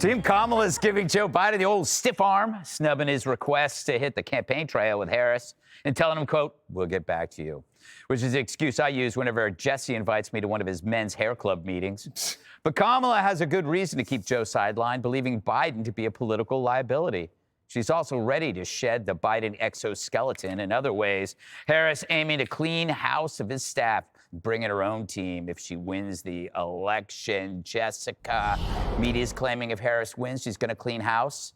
Team Kamala is giving Joe Biden the old stiff arm, snubbing his request to hit the campaign trail with Harris and telling him, quote, "We'll get back to you," which is the excuse I use whenever Jesse invites me to one of his men's hair club meetings. But Kamala has a good reason to keep Joe sidelined, believing Biden to be a political liability. She's also ready to shed the Biden exoskeleton in other ways. Harris aiming to clean house of his staff, bring in her own team if she wins the election. Jessica, media's claiming if Harris wins, she's going to clean house.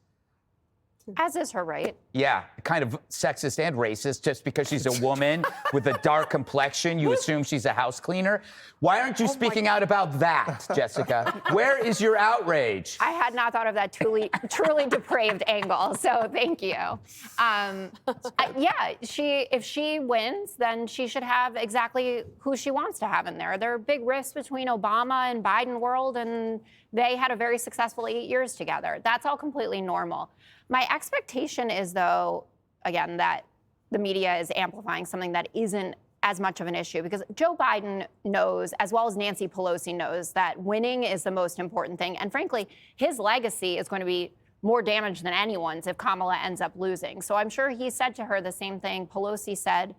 As is her right. Yeah, kind of sexist and racist. Just because she's a woman with a dark complexion, you assume she's a house cleaner. Why aren't you speaking out about that, Jessica? Where is your outrage? I had not thought of that truly depraved angle, so thank you. Yeah, if she wins, then she should have exactly who she wants to have in there. There are big rifts between Obama and Biden world, and they had a very successful 8 years together. That's all completely normal. My expectation is, though, again, that the media is amplifying something that isn't as much of an issue, because Joe Biden knows, as well as Nancy Pelosi knows, that winning is the most important thing. And frankly, his legacy is going to be more damaged than anyone's if Kamala ends up losing. So I'm sure he said to her the same thing Pelosi said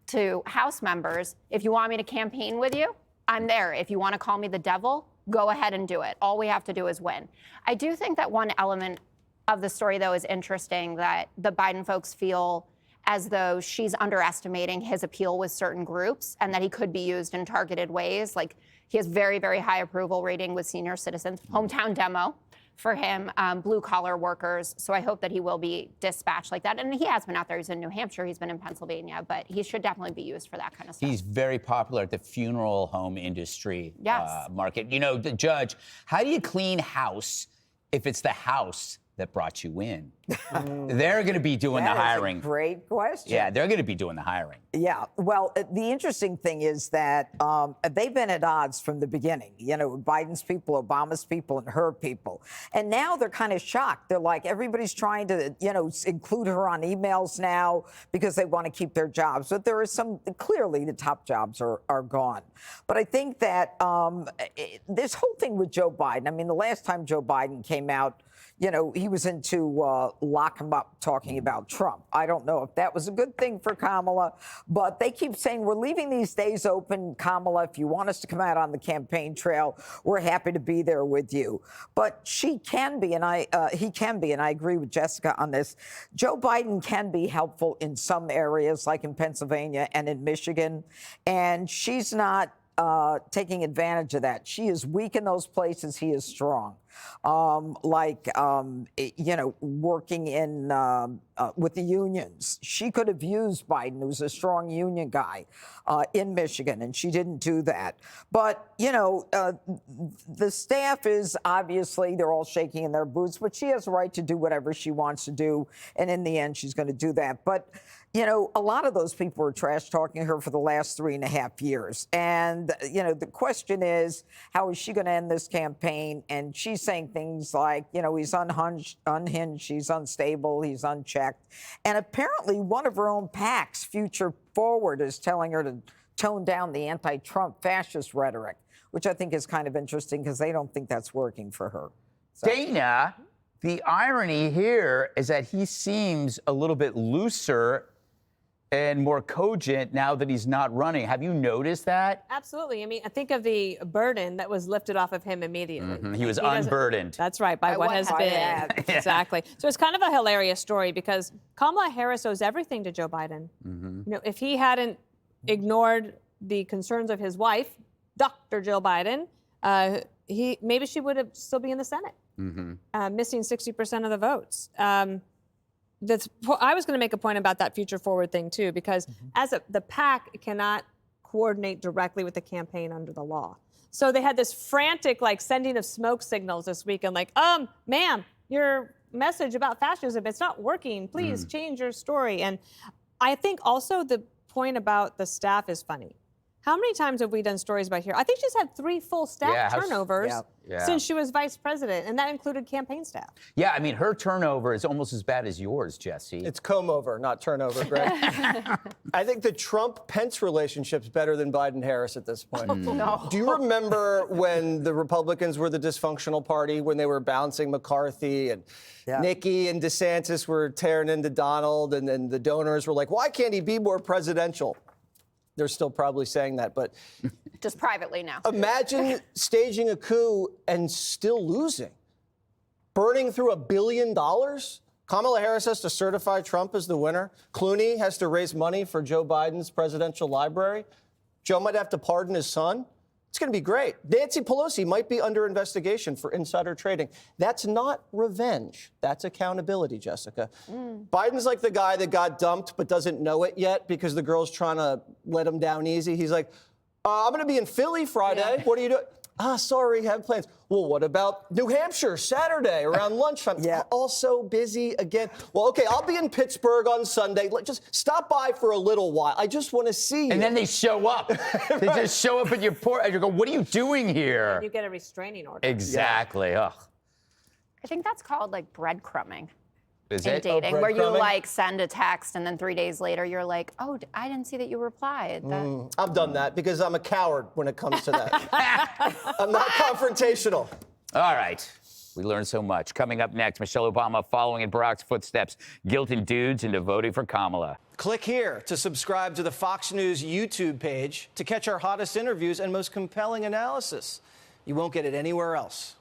to House members: if you want me to campaign with you, I'm there. If you want to call me the devil, go ahead and do it. All we have to do is win. I do think that one element of the story, though, is interesting, that the Biden folks feel as though she's underestimating his appeal with certain groups and that he could be used in targeted ways. Like, he has very, very high approval rating with senior citizens. Hometown demo for him, blue-collar workers. So I hope that he will be dispatched like that. And he has been out there. He's in New Hampshire. He's been in Pennsylvania. But he should definitely be used for that kind of stuff. He's very popular at the funeral home industry Yes. market. You know, the Judge, how do you clean house if it's the house that brought you in? They're going to be doing the hiring. That's a great question. Yeah, they're going to be doing the hiring. Yeah. Well, the interesting thing is that they've been at odds from the beginning. You know, Biden's people, Obama's people, and her people. And now they're kind of shocked. They're like, everybody's trying to, you know, include her on emails now because they want to keep their jobs. But there are some, clearly the top jobs are gone. But I think that this whole thing with Joe Biden, I mean, the last time Joe Biden came out, you know, he was into lock him up talking about Trump. I don't know if that was a good thing for Kamala, but they keep saying, we're leaving these days open, Kamala. If you want us to come out on the campaign trail, we're happy to be there with you. But she can be, and he can be, and I agree with Jessica on this. Joe Biden can be helpful in some areas, like in Pennsylvania and in Michigan, and she's not taking advantage of that. She is weak in those places. He is strong. You know, working in with the unions. She could have used Biden, who's a strong union guy, in Michigan, and she didn't do that. But, you know, the staff is obviously, they're all shaking in their boots, but she has a right to do whatever she wants to do, and in the end, she's going to do that. But, you know, a lot of those people were trash-talking her for the last 3.5 years. And, you know, the question is, how is she going to end this campaign? And she's saying things like, you know, he's unhinged, he's unstable, he's unchecked. And apparently one of her own PACs, Future Forward, is telling her to tone down the anti-Trump fascist rhetoric, which I think is kind of interesting because they don't think that's working for her. So. Dana, the irony here is that he seems a little bit looser and more cogent now that he's not running. Have you noticed that? Absolutely. I mean, I think of the burden that was lifted off of him immediately. Mm-hmm. He was unburdened. That's right, by what has been. Exactly. So it's kind of a hilarious story because Kamala Harris owes everything to Joe Biden. Mm-hmm. You know, if he hadn't ignored the concerns of his wife, Dr. Jill Biden, maybe she would have still be in the Senate, missing 60% of the votes. I was going to make a point about that Future Forward thing, too, because the PAC cannot coordinate directly with the campaign under the law. So they had this frantic, like, sending of smoke signals this weekend, like, ma'am, your message about fascism, it's not working. Please change your story. And I think also the point about the staff is funny. How many times have we done stories about here? I think she's had 3 full staff turnovers Yeah. since she was vice president, and that included campaign staff. Yeah, I mean, her turnover is almost as bad as yours, Jesse. It's comb-over, not turnover, Greg. I think the Trump-Pence relationship's better than Biden-Harris at this point. No. Do you remember when the Republicans were the dysfunctional party, when they were bouncing McCarthy and Nikki and DeSantis were tearing into Donald, and then the donors were like, why can't he be more presidential? They're still probably saying that, but Just privately now. imagine staging a coup and still losing. Burning through $1 billion? Kamala Harris has to certify Trump as the winner. Clooney has to raise money for Joe Biden's presidential library. Joe might have to pardon his son. It's going to be great. Nancy Pelosi might be under investigation for insider trading. That's not revenge. That's accountability, Jessica. Biden's like the guy that got dumped but doesn't know it yet because the girl's trying to let him down easy. He's like, I'm going to be in Philly Friday. What are you doing? Sorry, have plans. Well, what about New Hampshire Saturday around lunchtime? Also busy again. Well, okay, I'll be in Pittsburgh on Sunday. Just stop by for a little while. I just want to see you. And then they show up. They just show up at your port, and you go, what are you doing here? And you get a restraining order. Exactly. Ugh. I think that's called like breadcrumbing Is in it? dating, where you breadcrumbing? like send a text and then 3 days later you're like, oh, I didn't see that you replied. I've done that because I'm a coward when it comes to that. I'm not confrontational. All right. We learned so much. Coming up next, Michelle Obama following in Barack's footsteps, guilting dudes into voting for Kamala. Click here to subscribe to the Fox News YouTube page to catch our hottest interviews and most compelling analysis. You won't get it anywhere else.